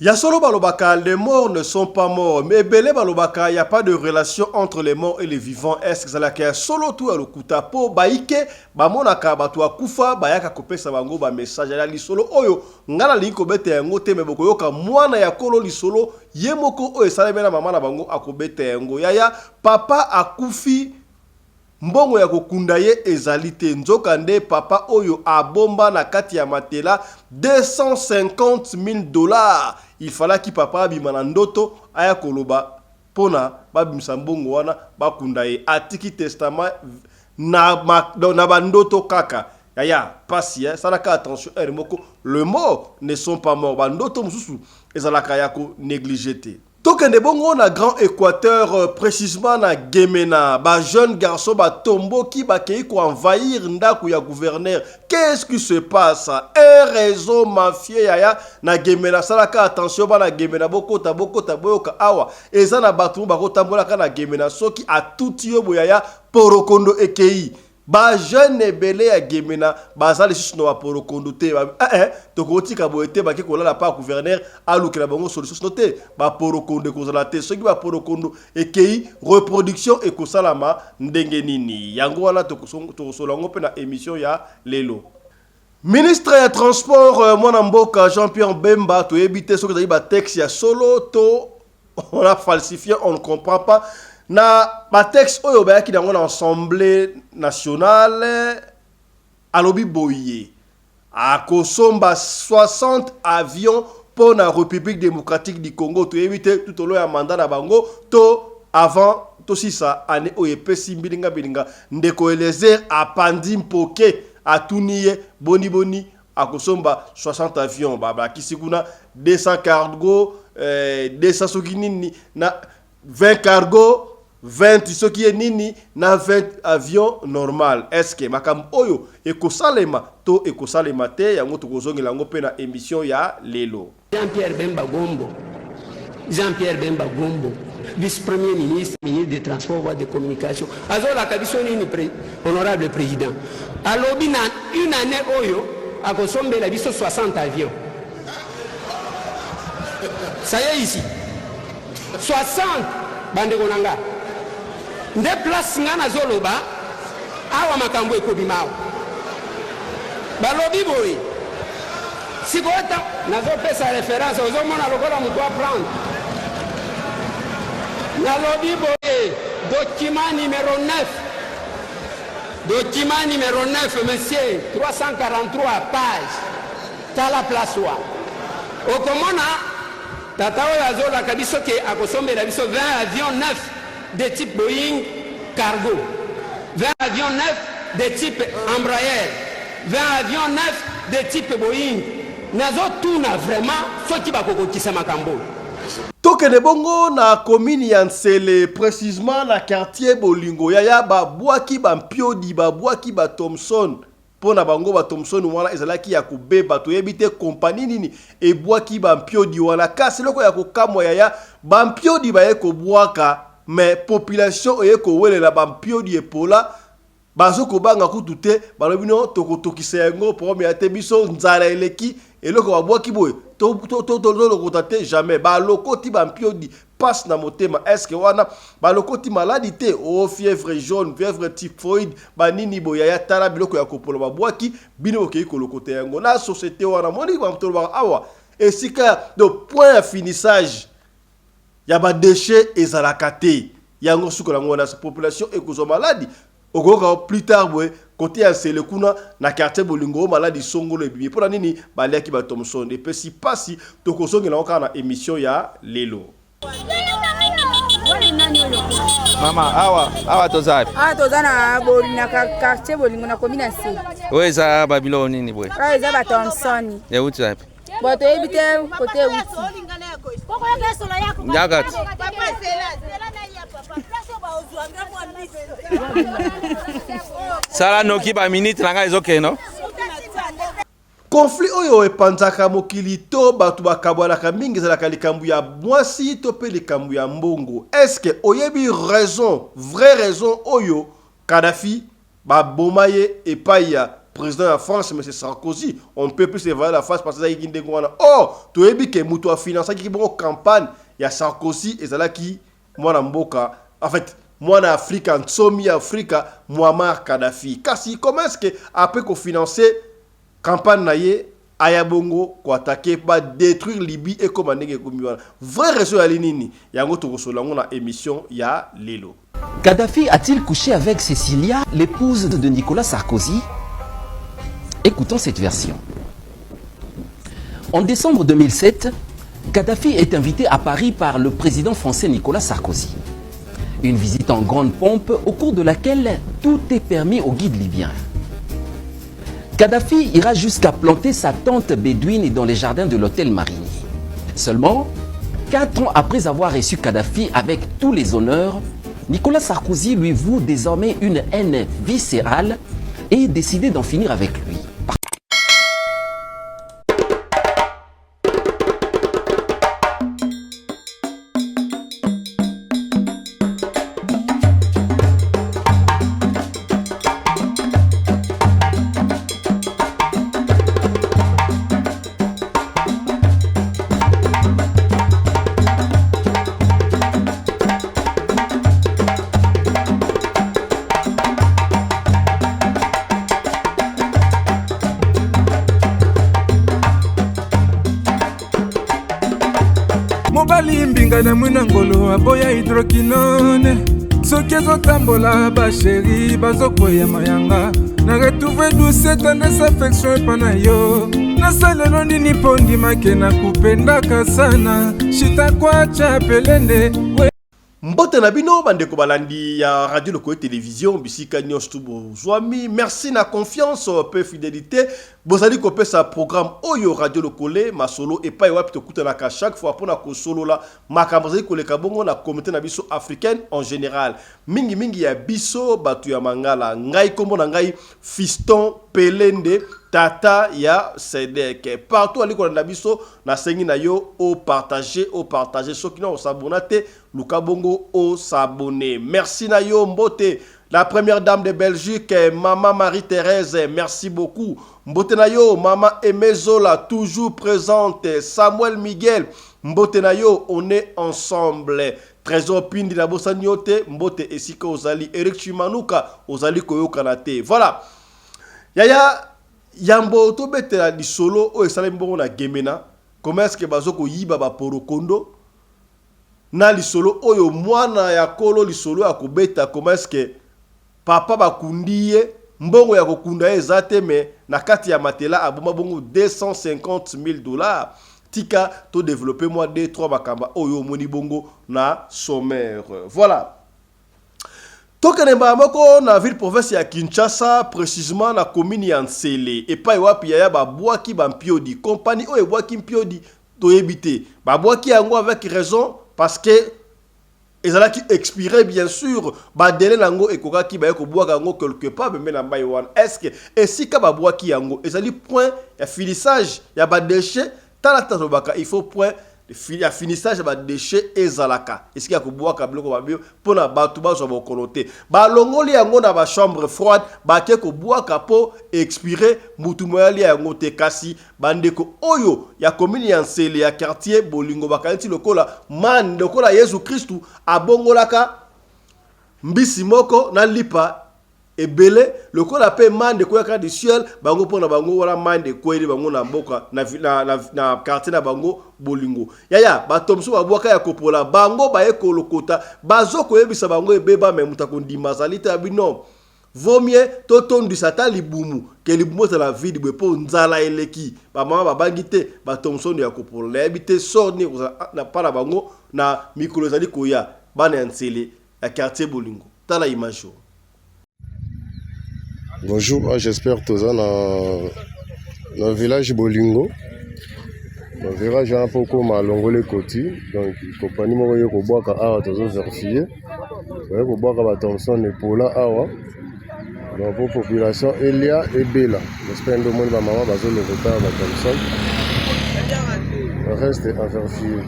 Yasolo balobaka, les morts ne sont pas morts. Mais belé balobaka, il n'y a pas de relation entre les morts et les vivants. Est-ce que ça l'a qu'il solo tout à l'okuta po baike bamonaka batu akufa bayaka kopesa bango ba message ya li solo oyo ngala liko bete yango te me boko yoka mwana ya kolo li solo yemoko oyo salemena mama na bango akobete yango yaya papa akufi. Mbongo ya kokunda ye ezali te nzoka nde papa oyo abomba na kati ya matela 250 000 $. Il fallait ki papa abima na ndoto aya koloba pona babimisa mbongo wana bakunda ye atiki testament na bandoto kaka yaya pasi salaka attention moko le mort ne sont pas morts bandoto mususu ezalaka ya ko négliger te. Tokende bongo na Grand Équateur, précisément na Gemena, ba jeune garçon ba tombo qui ba kei ko envahir ndaku ya gouverneur. Qu'est-ce qui se passe? Un réseau mafieux yaya na Gemena salaka attention ba na Gemena bokota boyoka awa. Eza na batu ba kotambola ka na Gemena soki atuti yo boyaya porokondo ekei. Ba jeune ebele ya Gemena bazali sino wa porokondo te tokoti ka boete ba ke kolala pa gouverneur aluki la bango solution noté ba porokondo kozala te soki ba porokondo ekei reproduction ekosalama ndenge nini yango wana tokosola ngo pe na émission ya lelo. Ministre ya transport mwana mboka Jean-Pierre Bemba to ebité soki za ba texte ya solo to on a falsifié, on ne comprend pas. Na ba texte oyo ba ki dans l'Assemblée nationale alobi boye a kosomba 60 avions pour la République démocratique du Congo to éviter tout au long ya mandat na bango to avant to si ça année oye pesi bilinga ndeko Eliezer apandi mpoke atuniye boni a kosomba 60 avions ba kisikuna 200 cargo 200 sokinini na 20 cargo 20 ce qui est nini na 20 avions normal. Est-ce que makam oyo ekosalema to ekosalema te yango tokozongela ngo pe na émission ya lelo. Jean-Pierre Bemba Gombo, vice-premier ministre, ministre des Transports, voies de communication. Azola kabiso nini honorable président. Alobi na une année oyo akosombe la biso 60 avions. Ça y est ici. 60 bande konanga. Nde place ngana zoloba awa makambo ekobimao balobi boy sikota nazo pesa référence ozomona lokola mutu apprendre nalobi boy document numéro 9 monsieur 343 pages tala place wa okomona tata oyo azola kabiso ke akosombela biso 20 avions 9 de type Boeing cargo, 20 avions 9 de type Embraer, 20 avions 9 de type Boeing. Nazo tuna vraiment ce qui va kokokisa makambo. Tokende bongo na commune ya Nsele, précisément na quartier Bolingo yaya ba bwaki ba mpiodi ba bwaki ba Thomson. Pona bango ba Thomson wana ezalaki ya kubeba to yebite compagnie nini e bwaki ba mpiodi wana kasi loko ya kokamwa yaya ba mpiodi ba eko bwaka. Mais population oyeko wele la bampio di epola bazo ko banga kutute balobino tokotokisa yango premier ate biso nzala eleki eloko babwaki boye to lokotate jamais balokoti bampio di passe na motema est-ce que wana balokoti maladie te fièvre jaune fièvre typhoïde banini boya ya tala biloko ya kopola babwaki bino okei kolokote yango na société wana moni bamtolo ba awa esika de point à finissage ya ba déchets ezalaka te yango sukola ngona sa population ekozo maladie okoka plus tard boy côté ya Nsele kuna na quartier Bolingo maladie songolo ebibi pona nini baliaki ba Thomson et pesi pasi tokozongela oka na émission ya lelo. Mama awa tozapi tozana na quartier Bolingo na commune ya Nsele weza Babylon nini boy weza ba Thomson ya uti wapi boto ebite côté uti Nyagat. Sala noki ba minute nanga ezoke no. Conflit oyo epanzaka mokili to batu bakabwanaka mingi ezalaka likambo ya mwasi to pe likambo ya mbongo. Est-ce que oyebi raison, vraie raison oyo Kadhafi ba bomaye epai ya président de France, M. Sarkozy. On ne peut plus se voir la face parce que ça y est. Oh, tu as dit que Moutou a financé une campagne. Il y a Sarkozy et ça qui, moi, dans Mboka. En fait, moi, en Afrique, en Tsomi, Afrique, Muammar Kadhafi. Kasi, comment est-ce que, après qu'on finance campagne naïe, Ayabongo, qu'on attaquer, pas détruire Libye et comment n'est-ce que vrai réseau à l'inini. Il y a un autre émission, il y a Lelo. Kadhafi a-t-il couché avec Cécilia, l'épouse de Nicolas Sarkozy? Écoutons cette version. En décembre 2007, Kadhafi est invité à Paris par le président français Nicolas Sarkozy. Une visite en grande pompe au cours de laquelle tout est permis aux guides libyens. Kadhafi ira jusqu'à planter sa tente bédouine dans les jardins de l'hôtel Marigny. Seulement, 4 ans après avoir reçu Kadhafi avec tous les honneurs, Nicolas Sarkozy lui voue désormais une haine viscérale et décide d'en finir avec lui. mobali mbinga na mwina ngolo aboya hydroquinone soki ezotambola basheri bazokoya mayanga na retrouve douce tendresse affection epa na yo nasalelo nini mpo ndimake na kupendaka sana shitakwacha pelende Mbote na bino bandeko balandi ya radio Lokoyo télévision bisika nyos tubo zwami merci na confiance peu fidélité bozali kopé sa programme Oyo radio Lokole masolo et pas wapi to kutana ka chaque fois pona ko solo la makambozali koleka bongo na communauté na biso africaine en général mingi ya biso batu ya mangala ngai kombo na ngai Fiston Pelende Tata ya Sedek partout ali ko na biso na sengi na yo au partager soki na s'abonner Luka Bongo au s'abonner. Merci na yo Mbote, la première dame de Belgique, Maman Marie-Thérèse, merci beaucoup. Mbote na yo, Maman Emezola, toujours présente. Samuel Miguel, Mbote na yo, on est ensemble. Trésor Pindi na Bosanyote, Mbote Esika Ozali, Eric Chimanuka, Ozali Koyo Kanate. Voilà. Yaya, Yambo Tobete la di solo, o esale mbongo na Gemena. Comment est-ce que bazoko yiba ba porokondo? Na lisolo oyo mwana ya kolo lisolo ya kobeta comment est-ce que papa bakundiye mbongo ya kokunda ezate me na kati ya matela aboma bongo $250,000 tika to développer moi 2-3 bakamba oyo moni bongo na sommaire voilà tokenemba moko na ville province ya Kinshasa précisément na commune ya Nsele et pa wapi ya ba boaki ba mpiodi compagnie oyo boaki mpiodi to ebité ba boaki yango avec raison parce que ils allaient qui expirer bien sûr ba délai nango et koka ki ba ko boaka yango quelque part mais na mbay wan est-ce que et si ka ba boaki yango ils allaient point ya finissage ya ba déchet tala baka il faut point ya finissage ba déchet ezalaka est-ce qu'il y a ko boaka biloko ba bio pona batu ba zo ba konote ba longoli yango na ba chambre froide ba ke ko boaka po expirer mutu moyali yango te kasi bandeko oyo ya commune ya Nsele ya quartier bolingo bakanti lokola man lokola Yesu Kristu abongolaka mbisi moko na lipa ebele lokola pe man de koyaka du ciel bango pona bango wala man de koyeli bango na mboka na quartier na bango bolingo yaya batomso babwaka ya kopola bango ba ekolokota bazoko yebisa bango ebeba me mutakondima salite abino vaut mieux totondi sata libumu ke libumu za la vie de po nzala eleki ba mama babangite batomso ya kopola ebite sorni na para bango na mikolo zali koya bana Nsele ya quartier bolingo tala image. Bonjour, j'espère que vous êtes dans le village Bolingo. Dans le village, il y a un peu comme à Longole Koti. Donc, la compagnie m'a dit que vous avez vérifié. Vous avez dit que Thomson et Paula Awa. Donc, pour la population, Elia et Bella. J'espère que vous avez maman le retard à Thomson. Le reste est à vérifier.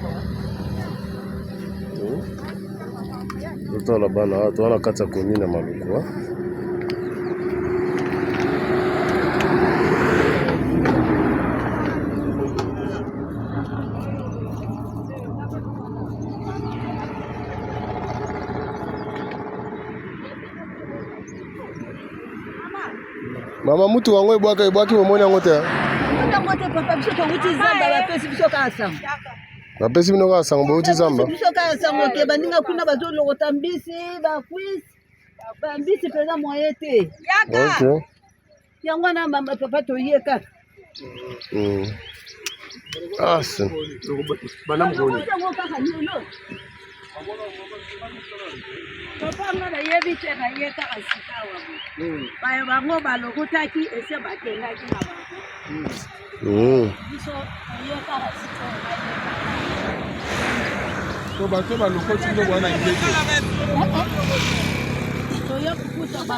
Là-bas, tu as la carte commune à Malukwa. Mama mutu wango ebwaki omoni yango te. Papa biso tawuti zamba bapesi biso kasa. Bapesi bino kasa ngo bauti zamba. Biso kasa ngo ke baninga kuna bazolokota mbisi bakwisi. Bambisi peza moye te. Okay. Yango na mama papa toyeka. Ah, c'est. Madame Goni. Papa ngana yebi te na yeka asikawa. Bayo bango balokotaki ese bakengaki na bango. Biso yeka asikawa. To bato balokoti ndo bwana ngeke. Toyo kukuta ba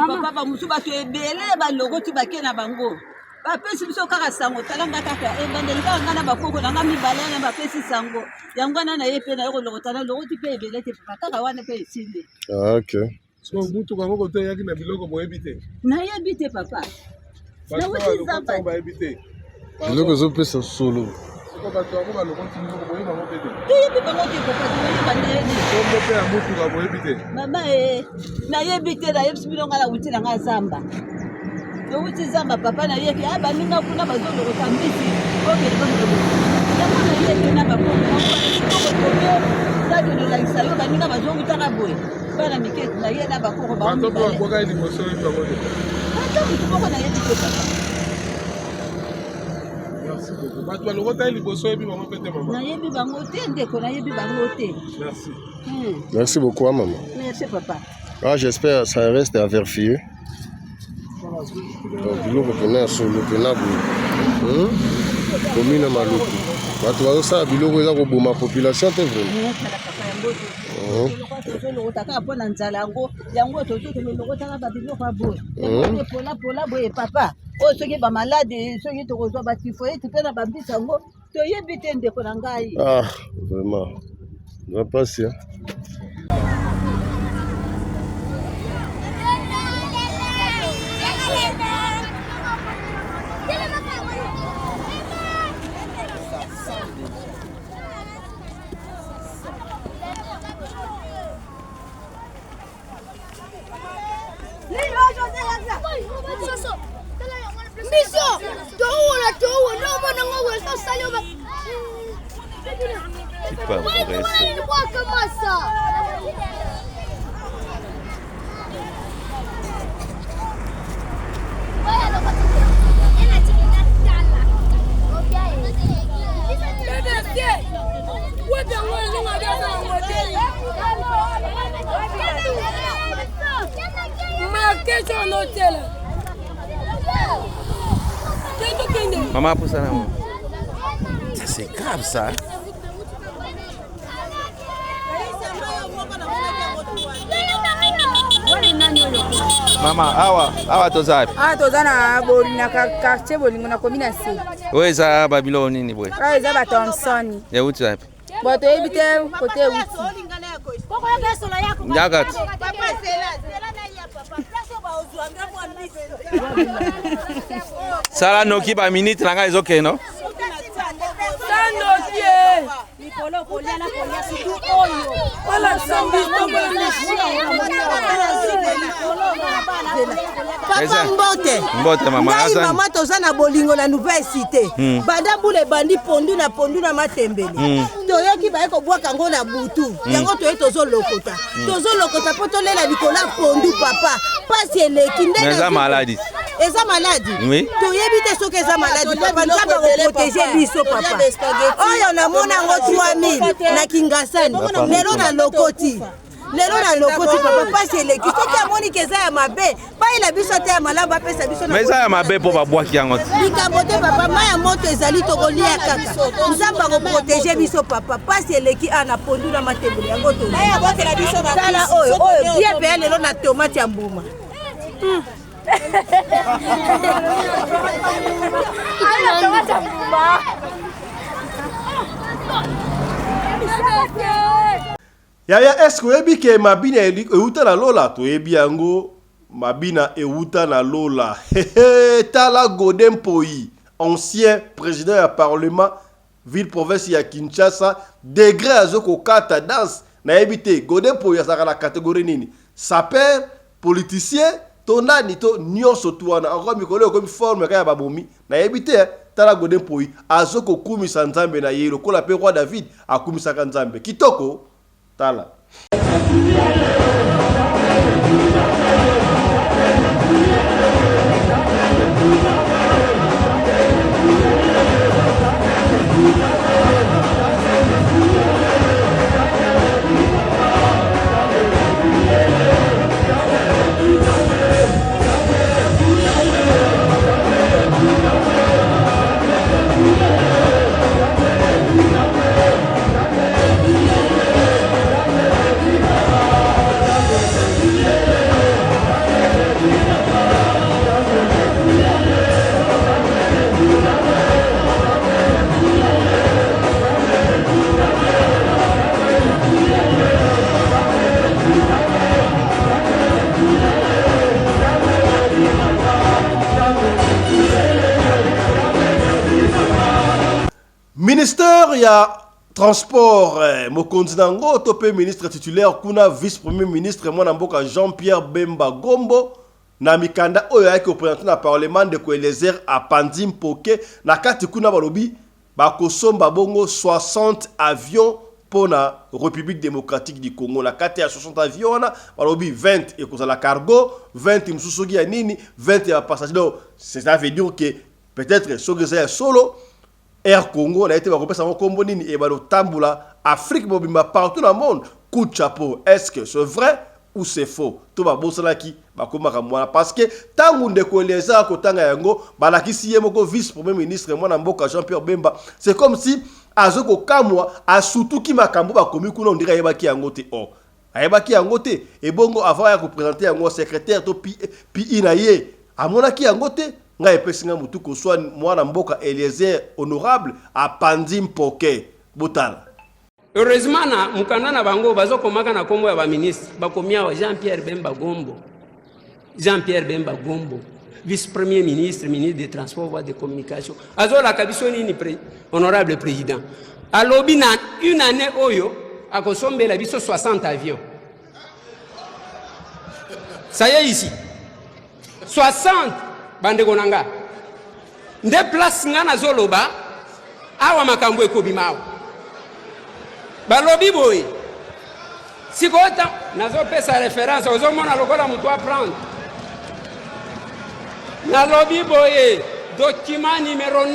papa ba musu bato ebele balokoti bakena bango. Bapesi biso kaka sango talanga kaka ebandeli kaka ngana bakoko nanga mibale na bapesi sango yango na yepe na yoko lokotana lokoti pe ebele te papa kaka wana pe esinde. Okay. So mutu kango koto yaki na biloko boyebite. Na yebite papa. Na wuti zamba boyebite. Biloko zopesa solo. Ko bato ako balokoti biloko boyeba ngo pete. Yebi bango te papa toyeba neni. Ko pe ya mutu ka boyebite. Mama na yebite na yebisi bilonga na wuti na zamba. Wuti zamba papa na yeki aba ninga kuna bazolo ko tambisi oke bongo yama na yeki na bako ko ko la isayo baninga bazongu taka boy bana miketi na yena bako ko ba bato ko ga ni moso yi bango de bato ko na yeki ko papa. Merci beaucoup bato alokota yi liboso yebi bango pete mama na yebi bango te ndeko na yebi bango te. Merci. Merci beaucoup maman. Merci papa. Ah, j'espère ça reste à vérifier. Donc biloko pena solo pena bo. Commune Maluku. Bato bazosala biloko eza koboma population te vraiment. Tozolokotaka mpona nzala yango tozolokotaka babiloko aboye pola boye papa oyo soki bamalade soki tokozwa batifoyete mpe na bambisa yango toyebi te ndeko na ngai. Ah, vraiment. Va passer. Biso, towo no mona ngowe so sali oba. Ni kwa kamasa. Maman, pour ça, ça c'est grave ça. Maman, awa tozapi. Tozana boli na quartier bolingo na commune na C. Oui, ça Babylone ni boy. Eza ba Thompson. Ya uti wapi? Boto ebite kote uti. Njagati. Sala noki ba minute nanga ezoke no? Papa mbote mama Ngai mama toza na bolingo na nouvelle cité banda bule bandi pondu na matembele toyoki baye kobwaka ngo na butu yango toye tozolokota po tolela likola pondu papa pasi eleki ndenge eza maladi oui toyebi te soki eza maladi papa nzambe koprotege biso papa oyo namona yango 3000 na kingasani lelo na lokoti papa pasi eleki soki amoni keza ya mabe bayela biso te ya malamu bapesa biso mais eza ya mabe mpo babwaki yango te likambo te papa mai ya moto ezali tokolia kaka nzambe akoprotege biso papa pasi eleki na pondu na matembele yango tala oyo bie mpe ya lelo na tomate ya mbuma Yaya, est-ce que oyebi ke mabina euta na lola toyebi yango mabina euta na lola tala Godin Mpoyi ancien président ya parlement ville province ya Kinshasa degré azoko kata danse na yebite Godin Mpoyi asaka na catégorie nini sapeur politicien to nani to nyonso tu wana encore mikolo comme forme kaya babomi na yebite tala godin poi azoko kumisa nzambe na yelo kola pe roi David akumisa ka nzambe kitoko tala. Ministère ya transport mokonzi nango topé ministre titulaire kuna vice premier ministre mwana mboka Jean-Pierre Bemba Gombo na mikanda oyo yaki représenter na parlement de Eliezer Apandi Mpoke na kati kuna balobi bakosomba bongo 60 avions pour la République démocratique du Congo. La kati ya 60 avions na balobi 20 et kozala cargo 20 msusugi ya nini 20 ya passager. Donc ça veut dire que peut-être sogeza solo Air Congo na été représenté en Combo nini et balo tambula Afrique mobimba partout dans le monde. Coup de chapeau. Est-ce que c'est vrai ou c'est faux? Tout ba bosala ki bakoma kamwana parce que tangu ndeko leza ko tanga yango balakisi yemoko vice premier ministre mwana mboka Jean-Pierre Bemba. C'est comme si azoko kamwa asutu ki makambo bakomi kuna ondira yebaki yango te. Oh ayebaki yango te et bongo avant ya ko présenter yango secrétaire to pi inaye amonaki yango te. Nga epesinga mutu ko soit mwana mboka Eliezer honorable Apandi Mpoke botala. Heureusement na mukanda na bango bazokomaka na kombo ya ba ministre bakomia wa Jean-Pierre Bemba Gombo. Jean-Pierre Bemba Gombo, vice premier ministre, ministre des transports, voies de communication. Azola kabiso nini honorable président. Alobi na une année oyo akosombe la biso 60 avions. Ça y est ici. 60 bande konanga nde place nga na zoloba awa makambo ekobimao balobi boy sikota nazo pesa référence ozomona lokola mutu apprendre na lobi boy document numéro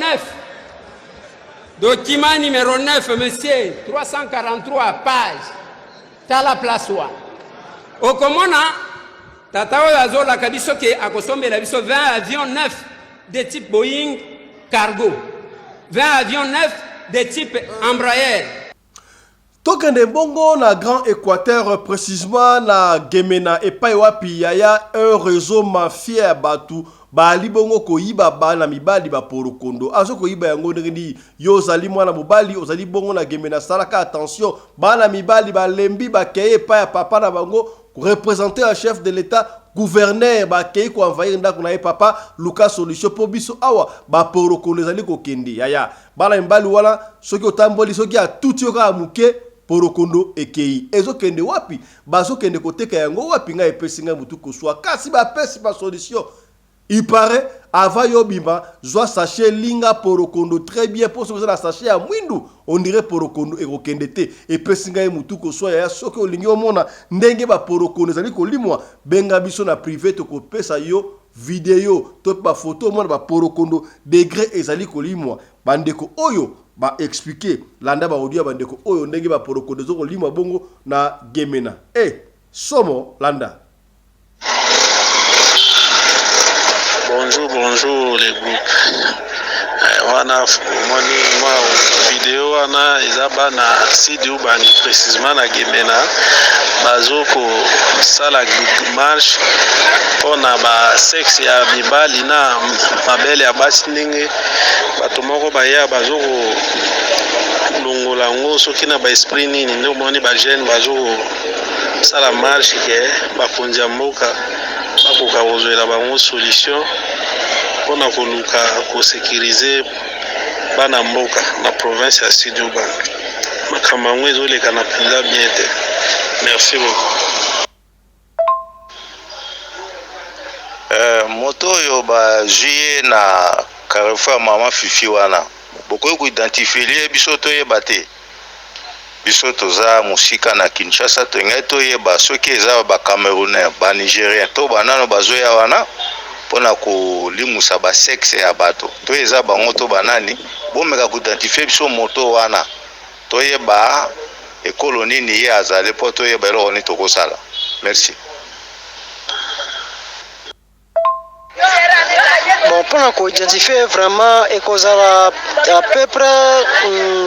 9 monsieur 343 pages tala place wa okomona Tata Azola Kabiso qui a consommé la biso 20 avions neufs de type Boeing cargo. 20 avions neufs de type Embraer. Tokende bongo na Grand Équateur précisément na Gemena et Paiwapi yaya un réseau mafia batu bali bongo koyiba bana mibali ba porokondo azo koyiba yango ndeni yo zali mwana mobali ozali bongo na Gemena salaka attention bana mibali ba lembi ba keye pa ya papa na bango représenter un chef de l'état gouverneur ba kei ko envahir ndako na papa Lucas Solution po biso awa ba porokondo zali ko kendi yaya bana mibali wala soki otamboli soki a tuti yoka muke porokondo ekei ezo kende wapi bazo kende koteka yango wapi nga epesinga mutu ko swa kasi ba pesi ba solution. Il paraît, avant Yobima, Zoa sachet linga porokondo très bien pour ce que ça sachet à Mwindu. On dirait porokondo et rokendete. Et pesinga et mutuko soit ya soke o lingi omona ndenge ba porokondo zali ko limwa benga biso na privé to ko pesa yo vidéo to ba photo mona ba porokondo degré ezali ko limwa bandeko oyo ba expliquer landa ba audio bandeko oyo ndenge ba porokondo zo ko limwa bongo na Gemena. Somo landa. Bonjour les groupes. Wana moni ma vidéo wana ezaba na site ubani précisément na Gemena bazoko sala marche pona ba sexe ya mibali na mabele ya basi ndenge bato moko baya bazoko longola ngo soki na ba esprit nini ndio moni ba jeune bazoko sala marche ke bakonzi ya mboka bakoka kozwela bango solution pona koluka kosekirize bana mboka na province ya Sud Ubangi. Makambo ezoleka na pila bien te. Merci beaucoup. moto oyo bazwi na Carrefour mama Fifi wana bokoki koidentifier biso toyeba te biso toza musika na Kinshasa tolingai toyeba soki eza ba Camerounais ba Nigérien to banano bazoya wana mpona kolimusa ba sexe ya bato to eza bango to banani bomeka koidentifier biso moto wana toyeba ekolo nini ye azali mpo toyeba eloko nini tokosala. Merci. Bon, pour identifier vraiment et qu'on a à peu près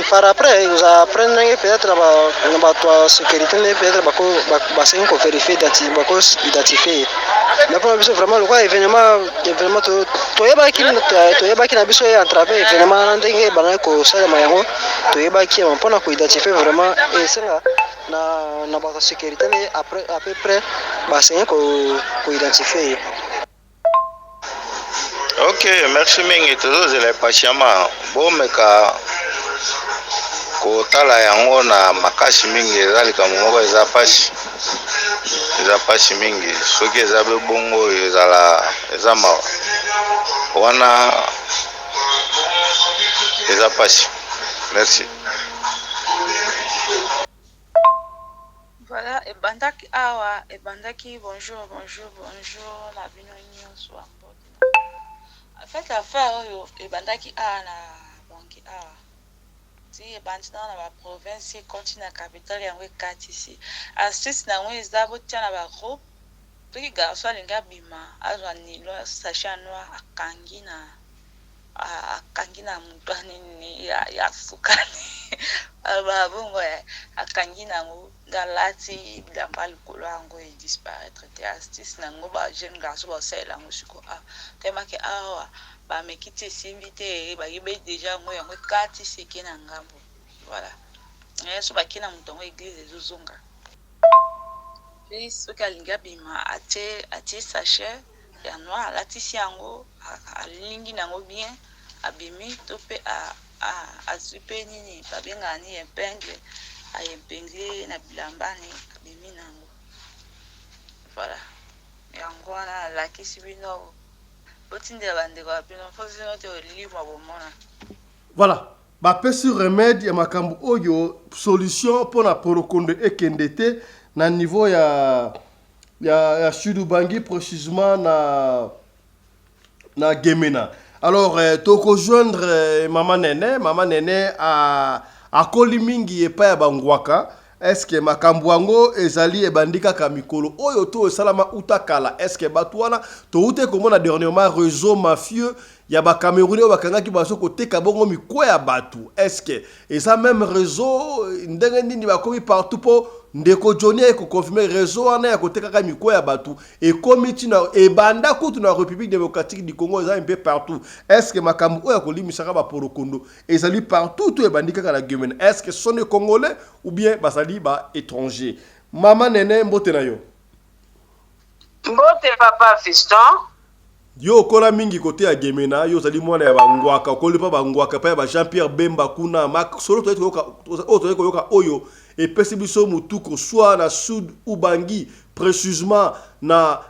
par après, vous apprenez peut-être la sécurité, mais peut-être qu'on vérifie d'identifier. Mais pour nous vraiment le quoi événement to yeba ki na biso ya entravé événement ndenge bana ko sala mayango to yeba ki on pona ko identifier vraiment et c'est là na ba sécurité mais après à peu près basenga ko identifier. Ok, merci mingi tozozela patiemment bomeka kotala yango na makasi mingi eza likambo moko eza pasi mingi soki eza bongo eza mawa wana eza pasi. Merci. Voilà, ebandaki awa ebandaki bonjour na bino nyonso. En fait, l'affaire est bandaki a na banki a. Si bandi dans la province, continue la capitale yango kati ici. Astuce na ngwe zabo tia na ba groupe. Puis garçon linga bima azwa nilo sachet noir akangi na mutane ni ya sukani. Aba bongo akangi na ngo galati bilamba likolo yango e disparaître te astuce na ngo ba jeune garçon ba sala ngo siko a tema ke awa ba mekiti simbite ba yibe déjà ngo yango kati seke na ngambo voilà so ba kina mutongo église ezozonga puis so kalinga bima ate sachet ya noir alatisi yango alingi nango bien abimi to pe azupe nini babenga ni épingle ayempengli na bilambani abimi nango voilà yango wana lakisi bino botindela bandeko ya bino mpo zino te olima bomona voilà bapesi remède ya makambo oyo solution mpona porokondo ekende te na niveau ya Sud Ubangi précisément na Gemena. Alors toko joindre Mama Nene a kolimingi epa ya bangwaka. Est-ce que makambo yango ezali ebandika ka mikolo oyo to salama utakala? Est-ce que batwana to ute komona dernièrement réseau mafieux ya ba Camerounais bakangaki baso koteka bongo mikwa ya batu? Est-ce que et ça même réseau ndenge nini bakomi partout po ndeko Johnny ko confirmer réseau wana ya koteka ka mikwa ya batu et komiti na ebanda kutu na République démocratique du Congo ça un peu partout? Est-ce que makambo oyo kolimisaka ba porokondo ezali partout to ebandika ka la Gemena? Est-ce que sont les Congolais ou bien basali ba étranger? Mama Nene mbote na yo. Mbote papa fiston. Yo kola mingi kote ya Gemena yo zali mwana ya bangwaka kolipa bangwaka pa ya ba Jean-Pierre Bemba kuna mak solo to yoka oyo et pesi biso mutuko soit na Sud Ubangi précisément na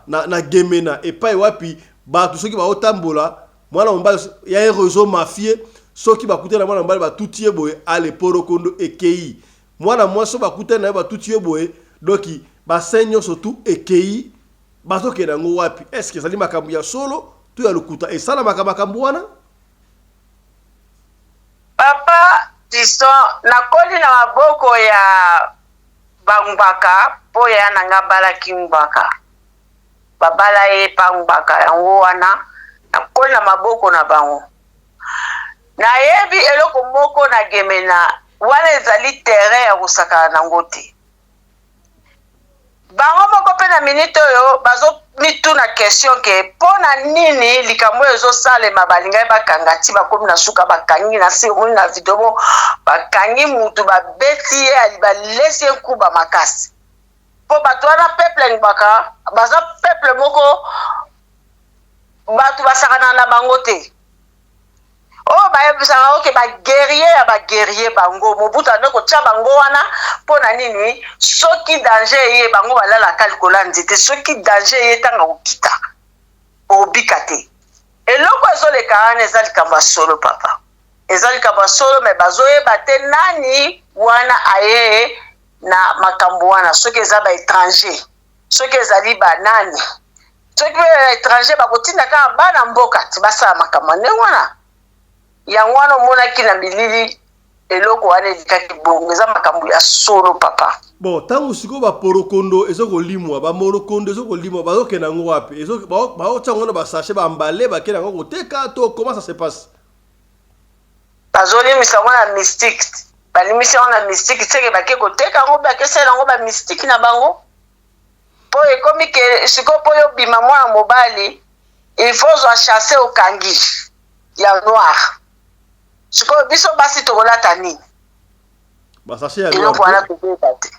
Gemena et pa wapi ba tout soki ba otambola mwana mbala ya réseau mafieux soki ba kutela mwana mbala ba tutie boye ale porokondo ekei mwana mwaso ba kutela ba tutie boye doki ba senyo surtout ekei bazo ke nango wapi? Est-ce que ça dit makambu ya solo tu ya lukuta et ça la makambu wana papa disons na koli na maboko ya bangwaka po ya nanga bala kimbaka babala ye pangwaka yango wana na koli na maboko na bango na yebi eloko moko na Gemena wana ezali terrain ya kusaka na ngote bango moko pe na minute oyo bazo mitu na question ke pona nini likambo ezo salema balinga bakanga ti bakomi na suka bakangi na siruni na video bakangi mutu babeti ye balesi kuba makasi po bato wana peuple ngibaka baza peuple moko bato basakana na bango te oh bayebisanga oke guerrier bango mobutu andeko tia bango wana pona nini soki danger ye bango balala kalikola nzete soki danger ye tanga kokita obika te eloko ezoleka wana eza likambo ya solo papa eza likambo ya solo me bazoyeba te nani wana aye na makambo wana soki eza baétranger soki ezali banani soki baétranger bakotinda kaka bana mboka ti basala makambo ndenge wana yango wana omonaki na bilili eloko wana elikaki bongo eza makambo ya solo papa bon tango sikoyo baporokondo ezokolimwa bamorokondo ezokolimwa bazokenda yango wapi baotya yango na basashe bambale bakenda yango koteka to comment ça se passe bazolimisa yango na mystique balimisi yango na mystique seke bake koteka yango bakesala yango bamystike na bango mpo ekomi ke sikoyo mpo yo bima mwana mobali il faut ozwa chasse okangi ya noir sikoyo biso basi tokolata nini basashe ya eloko wana tokoyeba te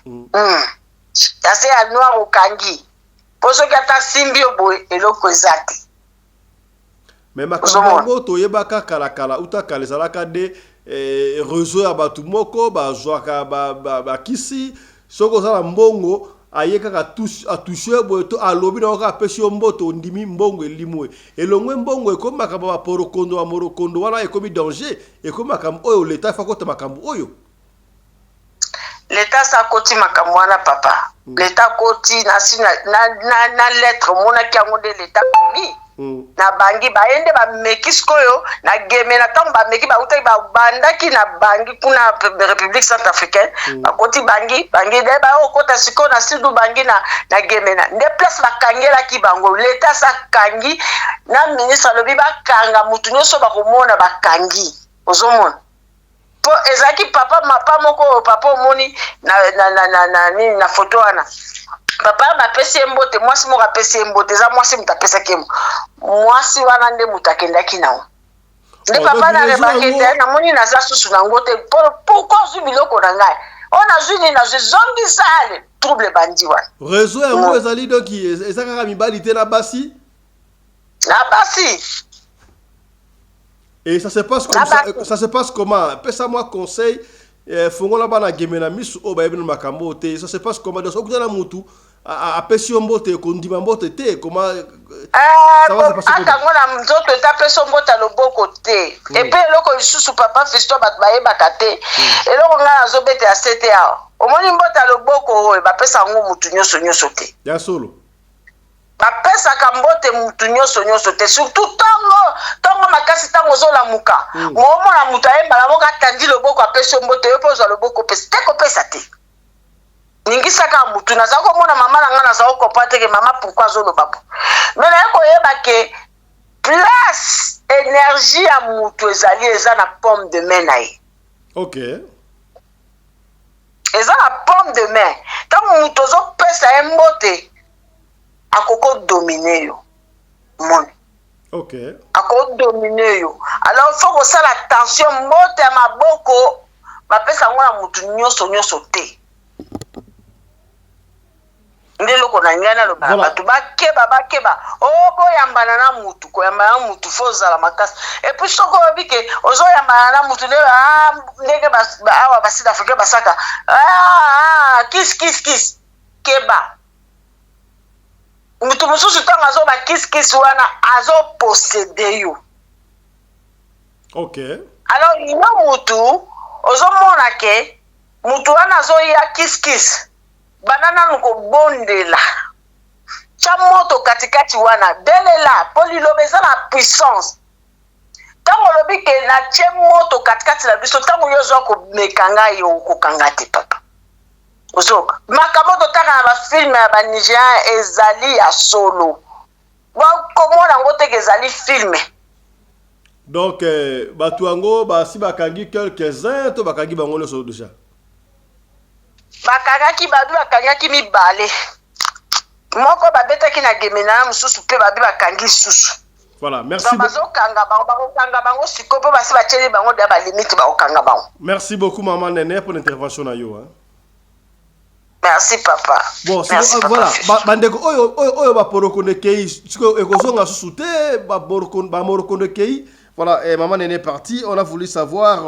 chasse ya noir okangi mpo soki ata simbi yo boye eloko eza te me makambo yango toyebaka kalakala utakala ezalaka de réseau ya bato moko bazwaka bakisi soki oza na mbongo aye kaka atushe boye to alobi na kaka apesi yo mboto ondimi mbongo elimwe elongwe mbongo ekomi makambo ya baporokondo ya morokondo wana ekomi danger ekomi makambo oyo leta efa kota makambo oyo leta sa koti makambo wana papa leta koti na lettre omonaki yango nde leta komi na bangi bayende bameki sikoyo na geme na ntango bameki bautaki babandaki na bangi kuna république centrafricaine bakoti bangi nde baokota sikoyo na sidu bangi na geme na nde place bakangelaki bango leta sa kangi na ministre alobi bakanga mutu nyonso bakomona bakangi ozomona po ezalaki papa mapa moko papa omoni na foto wana papa bapesi ye mbote mwasi moko apesi ye mbote eza mwasi moto apesaki ye mwasi wana nde moto akendaki nango nde papa narebaki te namoni naza susu nango te pourkui ozwi biloko na ngai oyo nazwi nini nazwi zongisa ale trouble bandi wana réseau yango ezali doki eza kaka mibali te na basi et ça se passe comme ça se passe comment pesa-moi conseil fongola bana gemena misu o ba ebino makambo te ça se passe comment donc okutana mutu apesi mbote kondima mbote te comment ça va se passer akango na nzoto ta peso mbota loboko te et puis eloko lisusu papa fisto bat bayebaka te eloko nga nazobete ya 7 awa omoni mbota loboko oyo bapesa ngo mutu nyonso te ya solo bapesaka mbote mutu nyonso te surtout tongo makasi tango ozolamuka moomona mutu ayembala moko atandi loboko apesi mbote yo mpo ozwa loboko opesa te kopesa te ningisaka mutu naza komona mama na nga naza kokopa teke mama pourkui azoloba po me naye koyeba ke place énergie ya mutu ezali eza na pomme de main na ye eza na pomme de main ntango mutu ozopesa ye mbote akokodomine yo moni akodomine yo alors faut kosala attention mbote ya maboko bapesa yango na mutu nyonso te nde eloko na ngai naloba bato bakeba boyambana na mutu koyambana na mutu fo ozala makasi epuis soko oyebi ke ozoyambana na mutu ndenge awa basud africain basaka kis keba mutu mosusu ntango azoba kiskisi wana azoposede yo alors ino mutu ozomona ke mutu wana azoya kiskisi bana nanu kobondela tya moto katikati wana belela mpo liloba eza na puissance ntango olobi ke natye moto katikati na biso ntango yo ozwa komeka ngai yo okokanga te papa ozoka makambo totaka na bafilme ya banigérien ezali ya solo bakomona yango teke ezali filme donc bato yango basi bakangi quelques-uns to bakangi bango nyonso deja bakangaki babi bakangaki mibale moko babetaki na gemena na mosusu mpe babi bakangi lisusu voilà merci bazokanga bango sikoyo mpo basi batieli bango deya balimite bakokanga bango merci beaucoup maman Nene pour l'intervention na yo merci papa bon voilà bandeko oyo baporokondo kei sikoyo ekozonga susu te bamorokondo kei voilà maman Nene est partie on a voulu savoir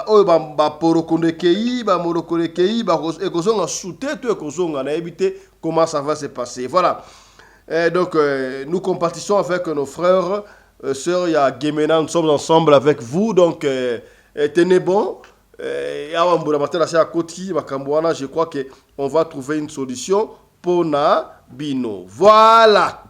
oyo baporokondo kei bamorokondo kei ekozonga susu te to ekozonga nayebi te comment ça va se passer voilà Et donc, nous compatissons avec nos frères, sœurs, il y a Gemena, nous sommes ensemble avec vous. Donc, tenez bon. Je crois qu'on va trouver une solution pour Bino. Voilà.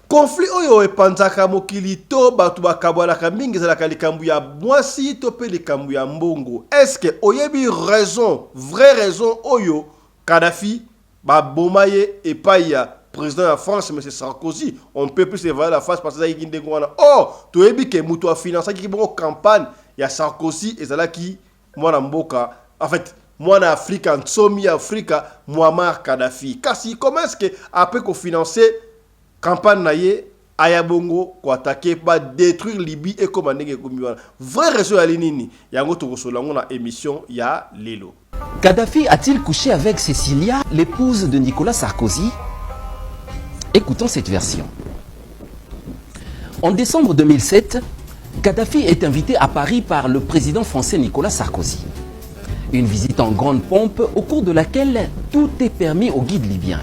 Conflit oyo epanzaka mokili to batu bakabwalaka mingi ezalaka likambo ya mwasi to pe likambo ya mbongo. Est-ce que oyebi raison, vraie raison oyo Kadhafi baboma ye epai ya président de France M. Sarkozy, on ne peut plus se voir la face parce que ça y wana. Oh, toyebi ke mutu a financé ki bongo campagne ya Sarkozy ezalaki mwana mboka. En fait, mwana Afrika nsomi Afrika Muammar Kadhafi. Kasi comment est-ce que après ko financer campagne naye ayabongo ko attaquer pas détruire Libye et comme ndenge komiwana. Vrai raison ya linini yango tokosola ngona émission ya lelo. Kadhafi a-t-il couché avec Cécilia, l'épouse de Nicolas Sarkozy? Écoutons cette version. En décembre 2007, Kadhafi est invité à Paris par le président français Nicolas Sarkozy. Une visite en grande pompe au cours de laquelle tout est permis au guide libyen.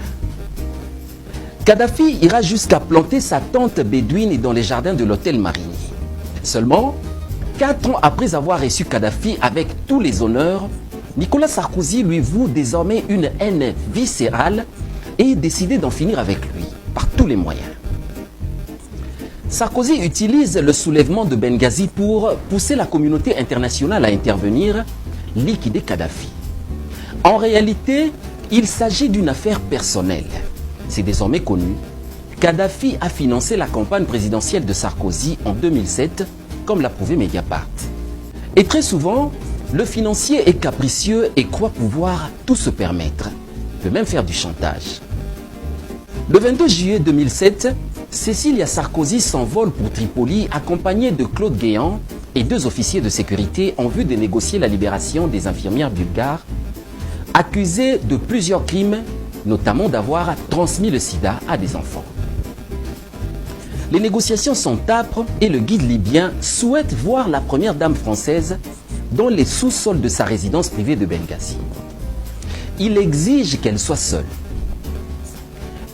Kadhafi ira jusqu'à planter sa tente bédouine dans les jardins de l'hôtel Marigny. Seulement, 4 ans après avoir reçu Kadhafi avec tous les honneurs, Nicolas Sarkozy lui voue désormais une haine viscérale et décide d'en finir avec lui par tous les moyens. Sarkozy utilise le soulèvement de Benghazi pour pousser la communauté internationale à intervenir, liquider Kadhafi. En réalité, il s'agit d'une affaire personnelle. C'est désormais connu. Kadhafi a financé la campagne présidentielle de Sarkozy en 2007, comme l'a prouvé Mediapart. Et très souvent, le financier est capricieux et croit pouvoir tout se permettre. Il peut même faire du chantage. Le 22 juillet 2007, Cécilia Sarkozy s'envole pour Tripoli accompagnée de Claude Guéant et 2 officiers de sécurité en vue de négocier la libération des infirmières bulgares accusées de plusieurs crimes, notamment d'avoir transmis le sida à des enfants. Les négociations sont âpres et le guide libyen souhaite voir la première dame française dans les sous-sols de sa résidence privée de Benghazi. Il exige qu'elle soit seule.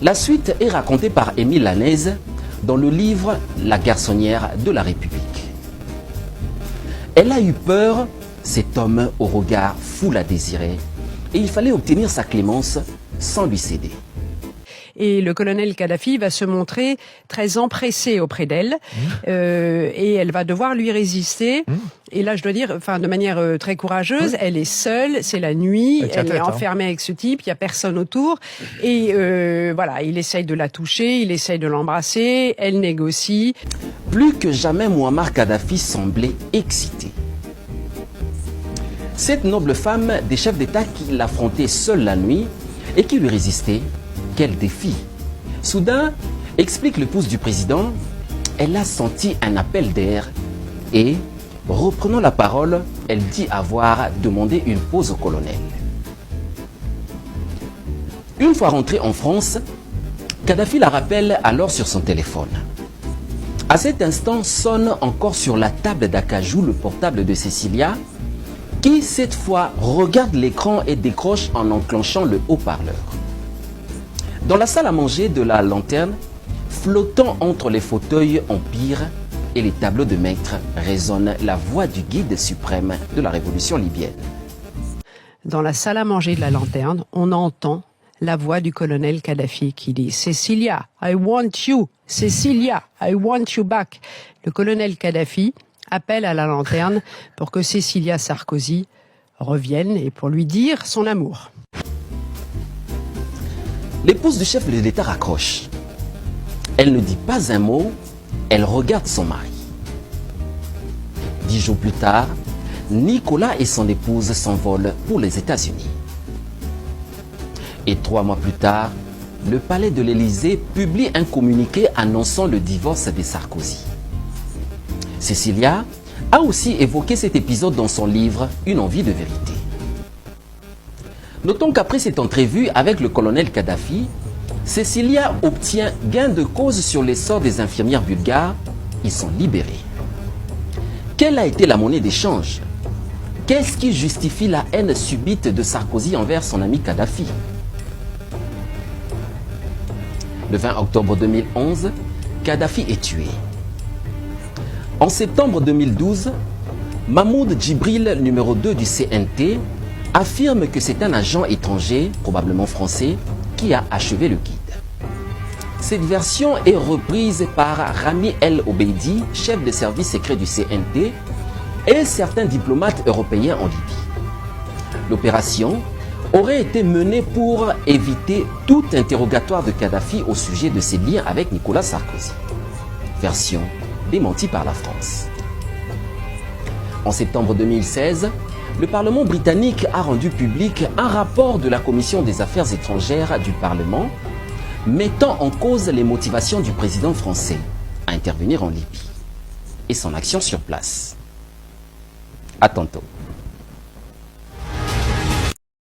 La suite est racontée par Émile Lanaise dans le livre La garçonnière de la République. Elle a eu peur, cet homme au regard fou la désirait, et il fallait obtenir sa clémence sans lui céder. Et le colonel Kadhafi va se montrer très empressé auprès d'elle et elle va devoir lui résister. Et là, je dois dire, enfin, de manière très courageuse, elle est seule, c'est la nuit, elle est enfermée avec ce type, il n'y a personne autour. Et voilà, il essaye de la toucher, il essaye de l'embrasser, elle négocie. Plus que jamais, Muammar Kadhafi semblait excité. Cette noble femme des chefs d'État qui l'affrontait seule la nuit et qui lui résistait, quel défi! Soudain, explique l'épouse du président, elle a senti un appel d'air et, reprenant la parole, elle dit avoir demandé une pause au colonel. Une fois rentrée en France, Kadhafi la rappelle alors sur son téléphone. À cet instant, sonne encore sur la table d'acajou le portable de Cécilia, qui cette fois regarde l'écran et décroche en enclenchant le haut-parleur. Dans la salle à manger de la lanterne, flottant entre les fauteuils en pire et les tableaux de maître, résonne la voix du guide suprême de la révolution libyenne. Dans la salle à manger de la lanterne, on entend la voix du colonel Kadhafi qui dit « Cécilia, I want you. Cécilia, I want you back. » Le colonel Kadhafi appelle à la lanterne pour que Cécilia Sarkozy revienne et pour lui dire son amour. L'épouse du chef de l'État raccroche. Elle ne dit pas un mot, elle regarde son mari. 10 jours plus tard, Nicolas et son épouse s'envolent pour les États-Unis. Et 3 mois plus tard, le palais de l'Élysée publie un communiqué annonçant le divorce des Sarkozy. Cécilia a aussi évoqué cet épisode dans son livre « Une envie de vérité ». Notons qu'après cette entrevue avec le colonel Kadhafi, Cécilia obtient gain de cause sur les sorts des infirmières bulgares. Ils sont libérés. Quelle a été la monnaie d'échange? Qu'est-ce qui justifie la haine subite de Sarkozy envers son ami Kadhafi? Le 20 octobre 2011, Kadhafi est tué. En septembre 2012, Mahmoud Djibril, numéro 2 du CNT, affirme que c'est un agent étranger, probablement français, qui a achevé le guide. Cette version est reprise par Rami El Obeidi, chef de service secret du CNT, et certains diplomates européens en Libye. L'opération aurait été menée pour éviter tout interrogatoire de Kadhafi au sujet de ses liens avec Nicolas Sarkozy. Version démentie par la France. En septembre 2016, le Parlement britannique a rendu public un rapport de la Commission des Affaires étrangères du Parlement mettant en cause les motivations du président français à intervenir en Libye et son action sur place. À tantôt.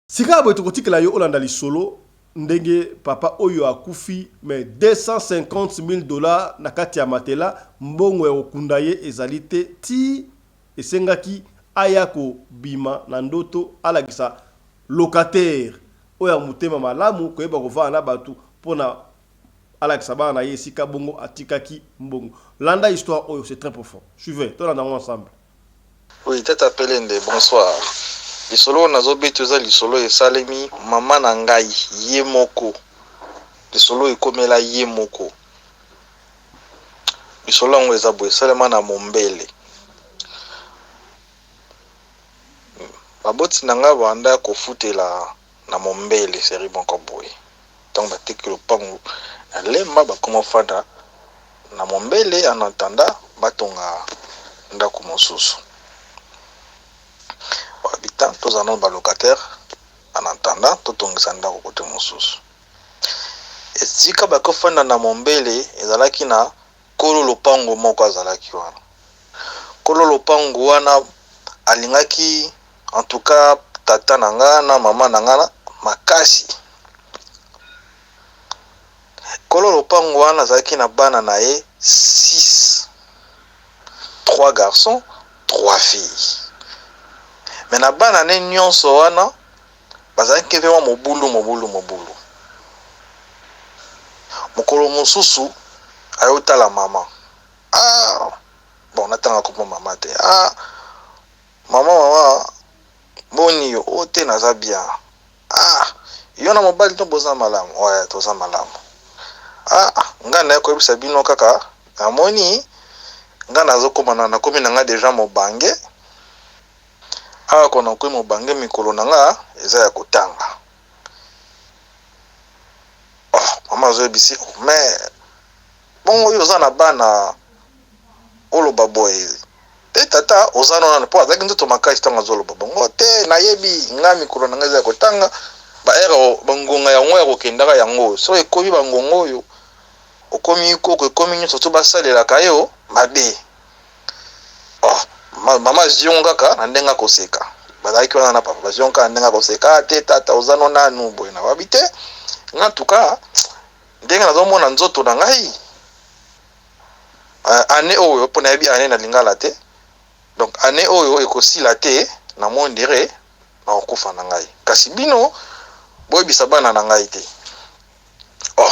Sika botokotikela yo olanda lisolo ndenge papa oyo akufi mais $250,000 na kati ya matela mbongo ya okunda ye ezali te ti esengaki aya ko bima na ndoto alakisa locataire oyo mutema malamu koyeba kovana na batu pona alakisa bana ye sika bongo atikaki mbongo. Landa histoire oyo, c'est très profond. Suivez, tout là ensemble. Oui, tête appelé Ndé, bonsoir. Lisolo nazobe toza lisolo esalemi mama na ngai ye moko. Lisolo ekomela ye moko. Lisolo ngo ezabwe salema na mombele. Baboti nanga banda kofutela na mombele seri bonko boy. Donc bateki lopango na lemba bakoma fanda na mombele en attendant batonga ndako mosusu. Habitant tous en ba locataire en attendant totongisa ndako kote mosusu. Esika bakofanda na mombele ezalaki na kolo lopango moko azalaki wana. Kolo lopango wana alingaki en tout cas tata nanga na mama nanga makasi. Kolo lopango wana azalaki na bana na ye 6. 3 garçons, 3 filles. Mais na bana ne nyonso wana bazalaki vraiment mobulu. Mokolo mosusu ayota la mama. Ah, bon natanga ko mama te. Ah, mama boni yo ote naza bien. Ah, yo na mobali to boza malamu. Ouais, toza malamu. Ah, nga na ko ebisa bino kaka. Amoni nga nazo komana na komi nanga déjà mobange. Ah, kona ko mobange mikolo nanga eza ya kotanga. Oh, mama zo ebisi mais bon yo za na bana oloba boy. Te tata ozana na po azaki nzoto makasi tanga zoloba bongo te nayebi nga mikolo nanga eza ya kotanga ba ero bangonga ya ngwa ya kokendaka yango so ekobi bangongo oyo okomi koko ekomi nyonso to basalela kayo mabe. Oh, mama zionga na ndenga koseka bazalaki wana na papa bazionga na ndenga koseka te tata ozana nanu boy na babite nga tuka ndenga nazomona nzoto na ngai ane oyo pona yebi ane na lingala te. Donc année oyo ekosila te na mondere na okufa na ngai. Kasi bino boy bisabana na ngai te. Oh,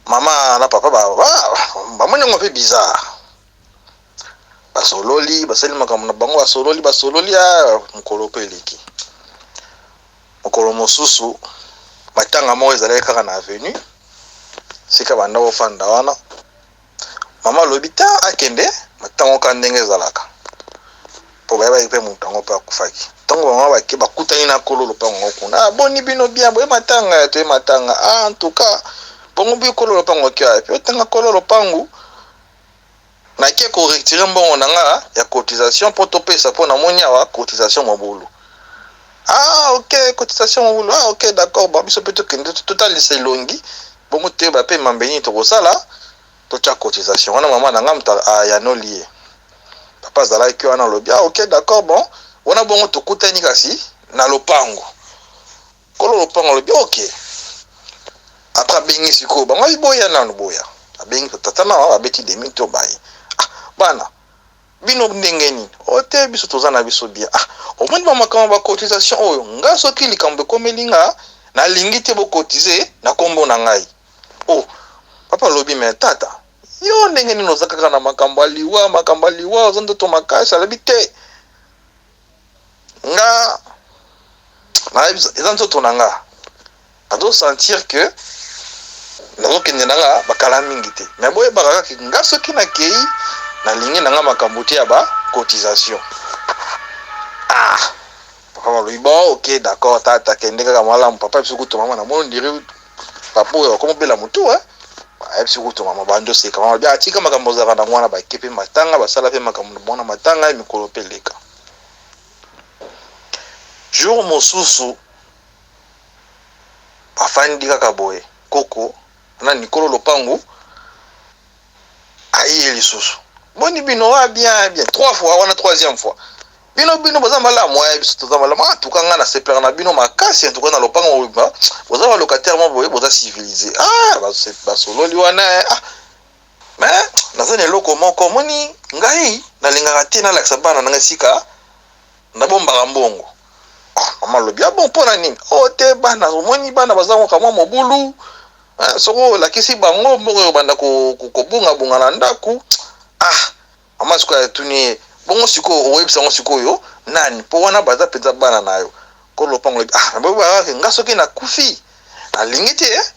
mama na papa ba moni ngo pe bizarre. Basololi basali makambo na bango basololi ya mokolo peliki. Mokolo mosusu matanga mo ezalaki kaka na avenue. Sika banda ofanda wana. Mama lobita akende matango ka ndenge ezalaka. Po ba ipe mutango pa kufaki. Tango mama bakutani na kolo lopango kuna. Ah boni bino bien boye matanga to matanga. Ah en tout cas bongo bi kolo lopango kya. Puis tanga kolo lopango na ke ko retirer mbongo nanga ya cotisation pour topesa po na monia wa cotisation mobulu. Ah OK cotisation mobulu. Ah OK d'accord ba biso peut que total c'est longi. Bongo te ba pe mambeni to kosala to cha cotisation. Wana mama nanga mta ya no lié. Papa zala ki wana lobi. Ah OK d'accord bon. Wana bongo to kutani kasi na lopango. Kolo lopango lobi OK. Après bengi siko ba ngai boya na boya. Abengi tata na ba beti demi to bai. Ah bana. Bino ndengeni. Ote biso tozana biso bia. Ah au moins ba makama ba cotisation oyo. Nga soki likambe komelinga na lingi te bo cotiser na kombo na ngai. Oh, papa lobi me tata. Yo ndenge nini ozaka kaka na makambo aliwa ozondo to makasi alobi te. Nga na eza nzoto na nga. Ado sentir que nazokende na nga bakala mingi te. Mais boye bakaka nga soki na kei na lingi na nga makambo te ya ba cotisation. Ah, papa lobi bon, ok, d'accord, tata kende kaka malamu papa biso kuto mama na mono ndiri papa oyo komo bela mutu ayebisi kutonga mabando seka mama bia atika makambo zaka na mwana bakepe matanga basala pe makambo mwana matanga mikolo peleka jour mosusu bafandi kaka boye koko na Nikolo Lopangu aye lisusu boni bino wa bien 3 fois wana 3e fois bino boza malamu ya biso toza malamu tukanga na sepela na bino makasi en tout cas na Lopango boza ba locataire mo boye boza civilisé basololi wana mais nazane loko moko moni ngai na lingaka te na laksa bana na ngasika na bomba mbongo mama lobi bon pona nini te bana moni bana bazango kama mobulu soko lakisi bango mbongo banda ko bunga na ndaku mama siko tuni bongo siko websa ngo siko yo nani po wana baza penza bana nayo ko Lopango lobi ba nga soki na kufi alingite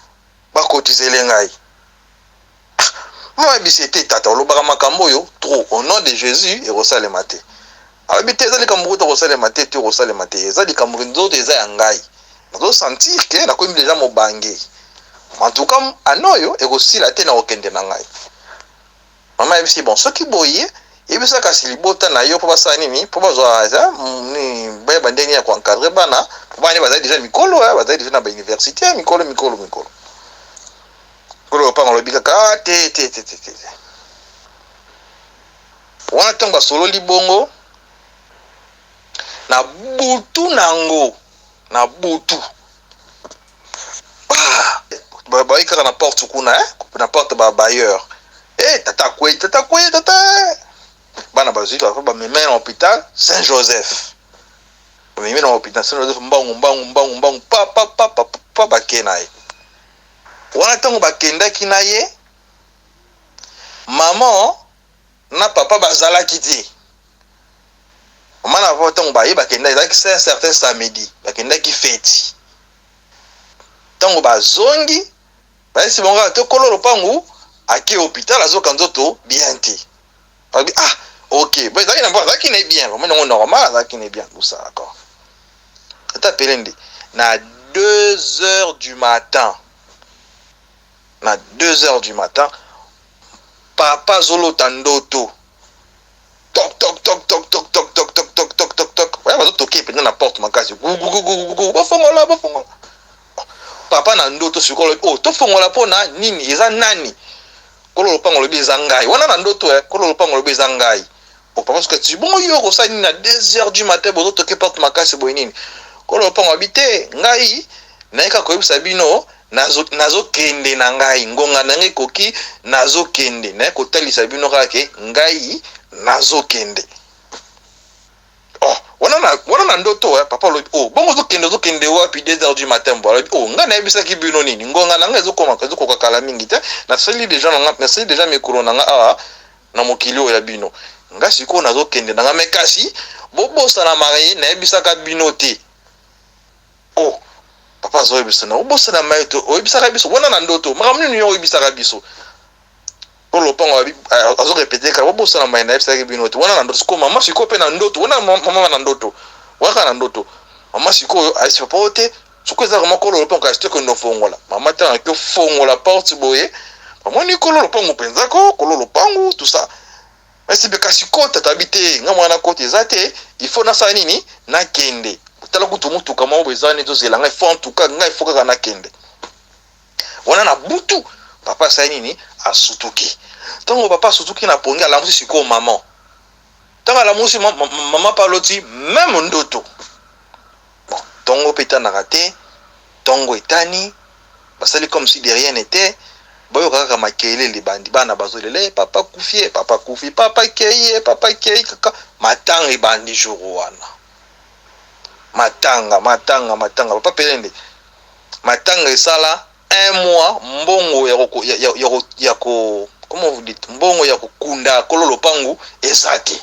ba kotizele ngai moi bisete tata olobaka makambo yo trop au nom de Jésus et rosalema te abite ezali kambo to rosalema te te rosalema te ezali kambo nzoto eza ya ngai nazo sentir que na komi déjà mobange en tout cas anoyo e rosila te na okende na ngai mama ebisi bon soki boye ebisa kasi libota na yo po basala nini po bazwa ni baya bandeni ya encadrer bana po bani bazali déjà mikolo bazali déjà na ba université mikolo Kolo Lopango lobi kaka te wana ntango basolo libongo na butu nango na butu bayi kaka na porte kuna na porte ba bailleur tata kwei bana bazwi ba meme na hôpital Saint-Joseph meme na hôpital Saint-Joseph mbangu pa bakenaye wana tango bakendaki na ye maman na papa bazalaki te maman na papa tango baye bakendaki ezalaki un certain samedi bakendaki feti tango bazongi bayesi bango te Kolo Lopangu ake hôpital azoka nzoto bien te babi ok bon ezalaki na mbo azalaki na bien vraiment nango normal azalaki na bien tout ça d'accord ata pelende na 2h du matin na 2h du matin papa zolota ndoto toc ouais bazo toquer pendant la porte makasi bofongola papa na ndoto sikolo to fongola pona nini eza nani Kolo Lopango lobi eza ngai wana na ndoto Kolo Lopango lobi eza ngai parce que tu bon yo ko sa nini na 2h du matin bozo toquer porte makasi boy nini Kolo Lopango habité ngai naika ko yebisa bino nazo kende na ngai ngonga na ngai koki nazo kende na ko talisa bino kake ngai nazo kende wana na ndoto papa lobi bongo zo kende wapi 2h du matin bola nga na yebisa ki bino nini ngonga na ngai zo koka kala mingi te na sali déjà mikolo na nga na mokili oya bino nga siko nazo kende na nga mekasi bobosa na mari na yebisa ka bino te papa zo yebisa na bobosa na mari to yebisa ka biso wana na ndoto makamni ni yo yebisa ka biso Kolo Lopango azo répéter ka bobosa na mari na yebisa ka bino te wana na ndoto siko mama siko pe na ndoto wana mama na ndoto waka na ndoto mama siko aisi papa ote siko eza vraiment Kolo Lopango ka steke no fongola mama tanga ke fongola porte boye mama ni Kolo Lopango penza ko Kolo Lopango tout ça mais si be kasi kota tabite nga mwana kota ezate il faut na sa nini na kende tala kutu mutu kama obezani to zela ngai font tout cas ngai foka na kende wana na butu papa sa nini asutuki tango papa asutuki na pongi ala musi siko maman tango ala musi mama paloti même ndoto bon tango peta na raté tango etani basali comme si de rien n'était boyo kaka makele le bandi bana bazolele papa kufi papa kei kaka matanga ibandi jour wana matanga papa pelende matanga esala un mois mbongo comment vous dites mbongo ya kokunda kololo pangu ezate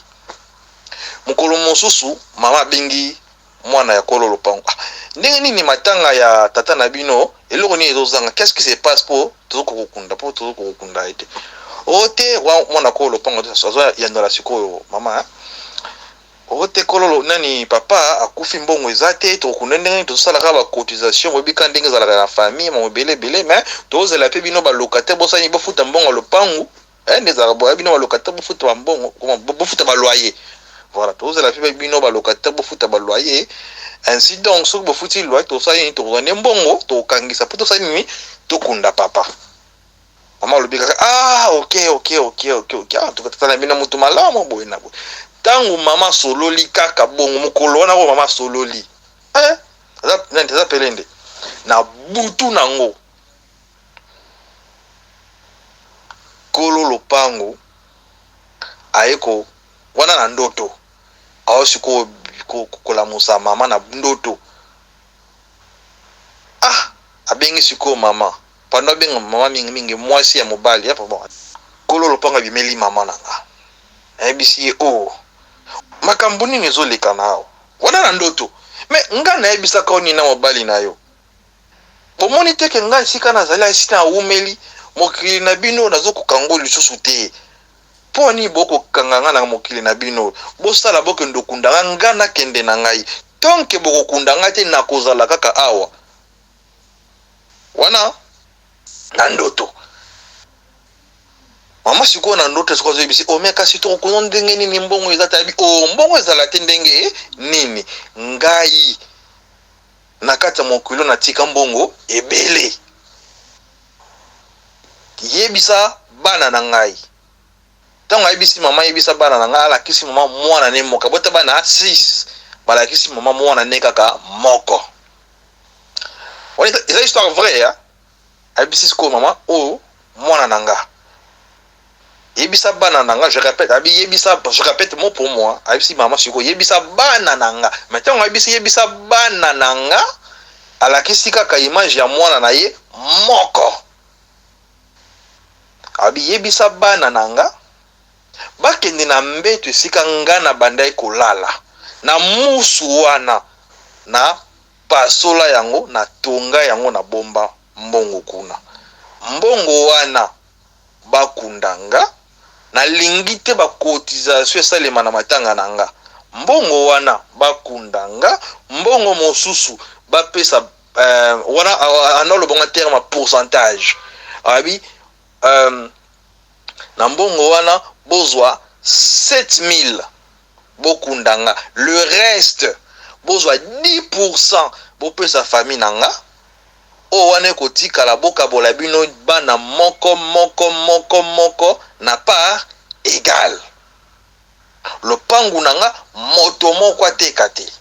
mukolo mosusu mama bengi mwana ya kololo pangu ndenge nini matanga ya tata na bino eloko ni ezozanga qu'est-ce qui se passe pour tozoko kokunda ete ote wa mwana kololo pangu azo ya ndola sikoyo mama ote kololo nani papa akufi mbongo ezate tokunda ndenge tosalaka ba cotisation webika ndenge zalaka na famille mo belé mais tozela pe bino ba locataire bosani bofuta mbongo lopangu ndeza ba bino ba locataire bofuta mbongo bofuta ba loyer. Voilà, tous la fille bino ba locataire bo futa ba loyer. Ainsi donc so bo futi loyer to sa yin to rone mbongo to kangisa poto sa nimi to kunda papa. Mama lobika OK. Ah to kata na bino mutu malamu boy na boy. Tangu mama sololi kaka bongo mukolo na ko mama sololi. Za pelende. Na butu nango. Kolo lopango aeko wana na ndoto aosi kolamusa mama na ndoto abengi siko mama pando benga mama mingi mwasi ya mobali hapo bon kolo lopanga bimeli mama nanga ebisi makambo nini ezoleka nao wana na ndoto me nga na ebisa kaoni na mobali nayo bomoni teke nga sika na zali asita umeli mokili na bino nazokokango lisusu te poni boko kanganga na mokili na bino bosala boko ndokunda ngana kende na ngai tonke boko kundanga te na kozala kaka awa wana na ndoto mama siko na ndoto siko zebisi omeka sito ko ndenge nini mbongo ezata bi mbongo ezala te ndenge nini ngai nakata mokilo na tika mbongo ebele yebisa bana na ngai tango ayebisi mama yebisa bana na ngai alakisi mama mwana ne moka bota bana 6 balakisi mama mwana ne kaka moko wala eza histoire vraie ya ayebisi siko mama mwana na nga yebisa bana na nga je répète mot pour moi ayebisi mama siko yebisa bana na nga mais tango ayebisi yebisa bana na nga alakisi kaka image ya mwana na ye moko abi yebisa bana na nga bakende na mbeto esika nga na bandai kolala na musu wana na pasola yango na tonga yango na bomba mbongo kuna mbongo wana bakundanga na lingi te ba cotisation esalema na matanga nanga mbongo wana bakundanga mbongo mosusu bapesa wana anolo bonga terme pourcentage abi na mbongo wana bozwa 7000 bokundanga le reste bozwa 10% bopesa famille nanga wana kotikala bokabola bino bana moko na part égale lopangu nanga moto moko ateka te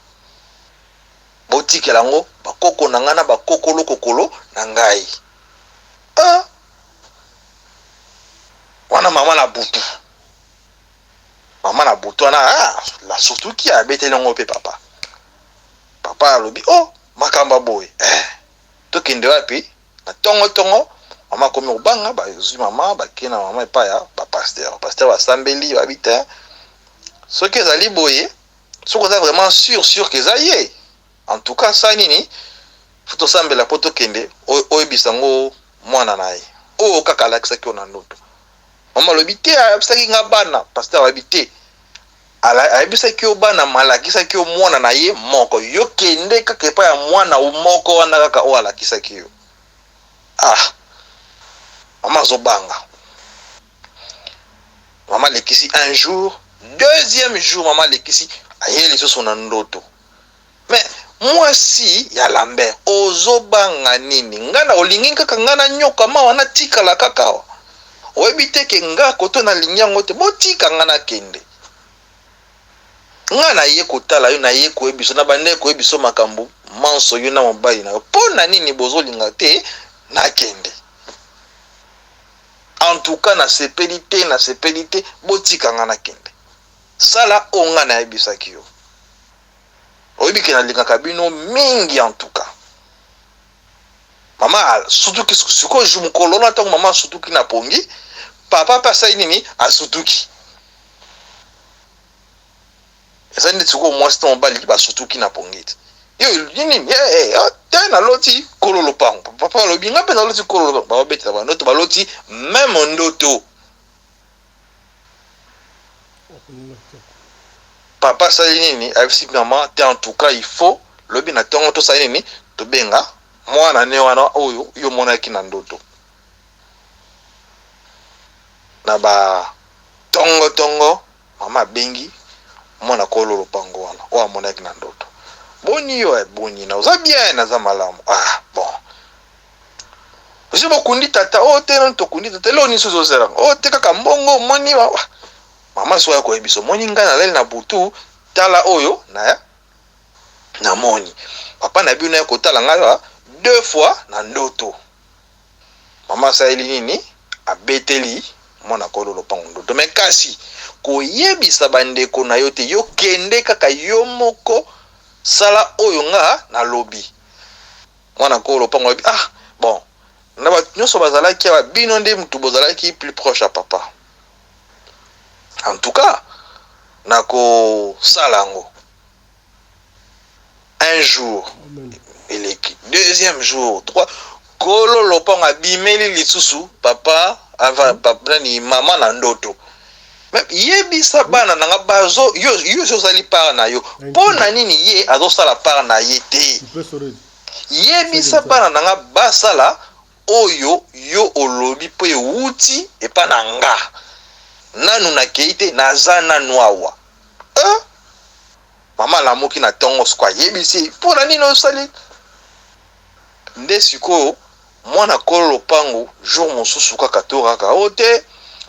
botikela ngo bakoko nanga na bakokolo na ngai wana mama na butu wana la surtout qui a bêté longo pe papa alobi makamba boy tokende wapi na tongo mama komi obanga bazwi mama bakena mama epa ya pasteur basambeli babita soki ezali boye soki oza vraiment sûr que ezali en tout cas ça nini faut tosambela po tokende oyebisa ngo mwana na ye kaka alakisaki yo na ndoto mama alobi te ayebisaki nga bana pasteur abite ayebisaki yo bana malakisaki yo mwana na ye moko yo kende kaka epa ya mwana moko wana kaka alakisaki yo mama azobanga mama lekisi un jour deuxième jour mama lekisi aye lisusu na ndoto mais mwasi ya Lambert ozobanga nini ngana olingi kaka ngana nyoka mawa na tikala kaka oyebi te ke nga koto na linyango te botika ngana kende ngana ye kotala yo na ye koyebiso na bande koyebiso makambo manso yo na mobali na yo pona nini bozolinga te na kende en tout cas na sepelite botika ngana kende sala onga na yebisaki yo oyebi ke na lingaka bino mingi en tout cas Mama sutuki siko ju mkolona tangu mama sutuki na pongi papa pasa nini asutuki eza ndi siko mwasi to mbali ba sutuki na pongi yo nini tena loti kololo pango papa lo binga pe na loti kololo ba beta ba noto ba loti même ndoto papa sa nini avec maman en tout cas il faut le bina tongo to sa nini to benga mwana ne wana oyo yo monaki na ndoto na ba tongo mama bengi mwana kololo pango wana o monaki na ndoto boni yo boni na uza bien na za malamu bon usibo kundi tata o tena to kundi tata lo ni sozo zera o te kaka mbongo moni wa mama so yako ebiso moni ngana lele na butu tala oyo na moni papa na bino yako tala ngala 2 fois na ndoto mama saeli nini abeteli mwana kololo pango ndoto me kasi koyebisa bandeko na yo te yo kende kaka yo moko sala oyo nga na lobi mwana kololo pango bon na ba nyoso bazalaki ba bino nde mutu bozalaki plus proche à papa en tout cas nako salango un jour eleki deuxième jour 3 kololo pango abimeli lisusu papa avant papa ni mama na ndoto même yebisa bana nanga bazo yo zali par na yo pona nini ye azosala par na ye te yebisa bana nanga basala oyo yo olobi po euti epa na nga nanu na keite naza nanu awa mama lamoki na tongo skwa yebisi pona nini osali nde sikoyo mwana kololo pango jour mosusu kaka toraka ote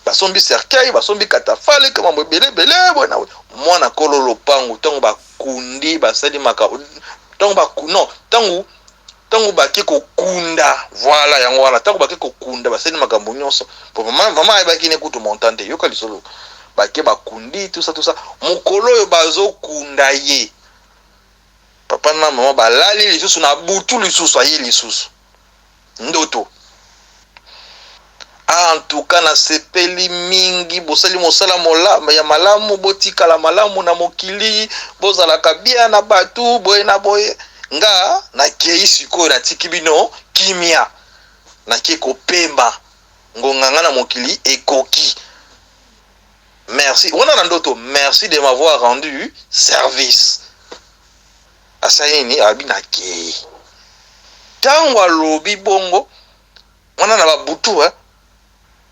basombi cercueil basombi katafale kama mbele bona mwana kololo pango tango bakundi basali maka tango bakuno tango baki kokunda voilà yango wana tango baki kokunda basali makambo nyonso mama ayebaki ne kutu montante yoka lisolo baki bakundi tout ça mokolo oyo bazokunda ye papa na mama balali lisusu na butu lisusu aye lisusu ndoto en tout cas na sepeli mingi bosali mosala molama ya malamu botikala malamu na mokili bozalaka bia na batu boye na boye nga na kei sikoyo na tiki bino kimia na kie kopemba ngonganga na mokili ekoki merci wana na ndoto merci de m'avoir rendu service asaini abi na kei tango alobi bongo wana na babutu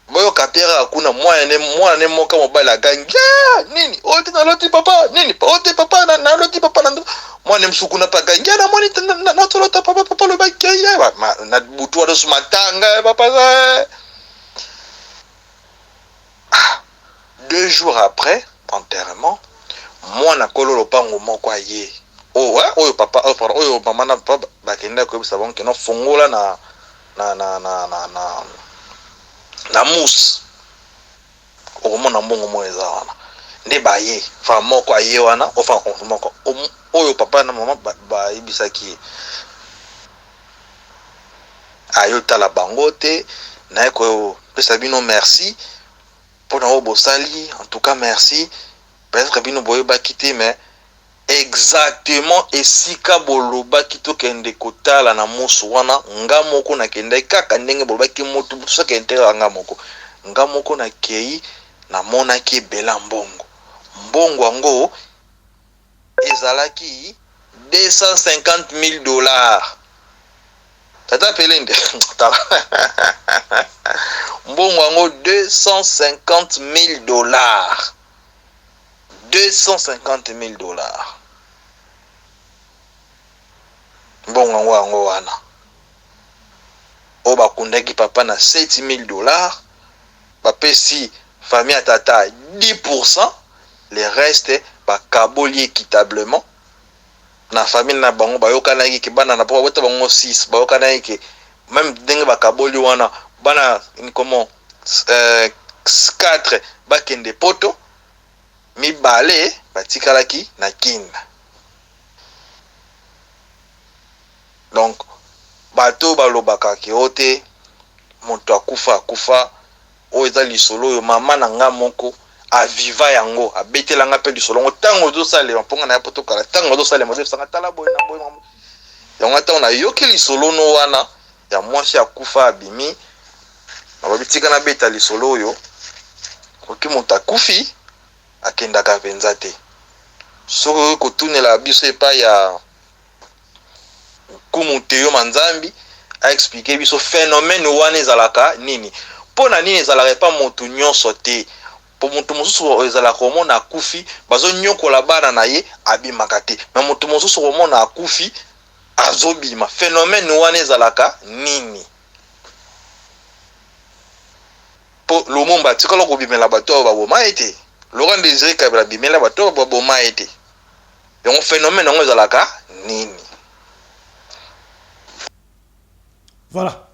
boyo kapera akuna mwana ne moka mobile agangi nini ote na loti papa nini ote papa na loti papa na mwana msukuna pa gangi na mwana na tolota papa lo bakeye na butu wa so matanga papa ça 2 jours après enterrement mwana kololo pango moko aye oyo papa oyo mama na papa bakenda ko bisa bonke no fongola na mousse okomona mbongo mo eza wana nde baye fa moko aye wana ofa moko oyo papa na mama bayebisaki ayo tala bango te na ko pesa bino merci pour na bosali en tout cas merci peut-être bino boyo bakite mais exactement esika boloba kito kende kotala na musu wana nga moko na kende kaka ndenge boloba ki motu so kende nga moko na kei na mona ki bela mbongo ango ezalaki $250,000 tata pelende mbongo ango $250,000 $250,000 mbongo ango wana o bakundaki papa na $7,000 bapesi famille à tata 10%, les restes bakaboli équitablement na famille na bango bayokana ki bana na po bota bango 6 bayokana ki même dingue bakaboli wana bana comment 4 bakende poto mibale batikalaki na kinda. Donc bato balobaka ke ote moto akufa o eza lisolo yo mama na nga moko aviva yango abetelanga pe lisolo ngo tango zo salema mponga na poto kala tango zo salema zo sanga tala boy na boy yango ata ona yoki lisolo no wana ya mwasi akufa abimi babitika na beta lisolo oyo koki moto akufi akendaka penza te soko kotunela biso epa ya Kumuteyo Manzambi a expliqué biso phénomène wana ezalaka nini pona nini ezalaka pa moto nyonso te po moto mosusu ezalaka komona akufi bazo nyokola bana na ye abimaka te mais moto mosusu komona akufi azobima phénomène wana ezalaka nini po Lumumba tikolo kobimela bato baboma ete Laurent Désiré Kabila bimela bato baboma ete donc phénomène wana ezalaka nini. Voilà.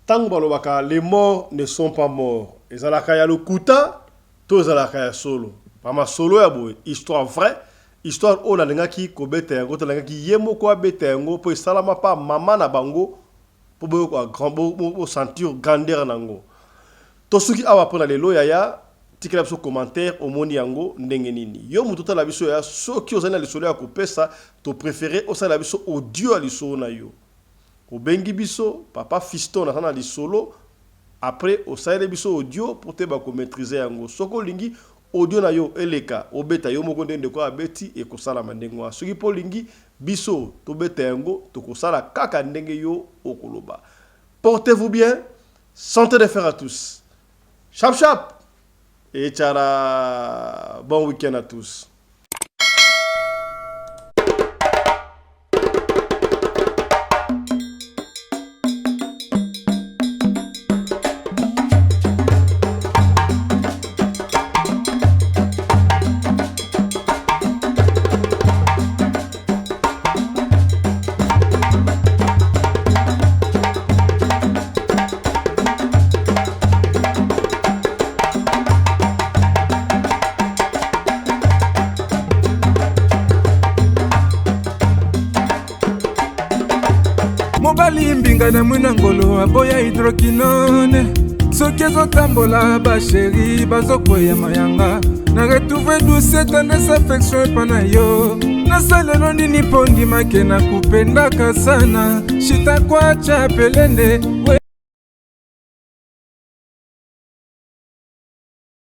Tant que les morts ne sont pas morts. Ezalaka ya lokuta, to ezalaka ya solo. Pama solo ya boy, histoire vraie, histoire o la lenga ki ko bete yango, to lenga ki yemo ko bete yango po salama pa mama na bango po bo ko grand bo sentir grandeur nango. To suki awa pona lelo ya tikela biso commentaire omoni yango ndenge nini. Yo mutu tala biso ya soki ozana le solo ya ko pesa to préféré osala biso audio ali so na yo. Obengi biso papa fiston na sana li solo après osaile biso audio pour te ba ko maîtriser yango soko lingi audio na yo eleka obeta yo moko ndende ko abeti e ko sala mandengo soki po lingi biso to beta yango to ko sala kaka ndenge yo okoloba. Portez-vous bien, santé de fer à tous. Chap chap et tchara, bon week-end à tous. Mbinga na mwina ngolo aboya hydroquinone soki ezotambola basheri bazokwea mayanga na retrouve douce tendresse affection epa na yo nasalelo nini mpo ndimake na kupendaka sana shita kwacha pelende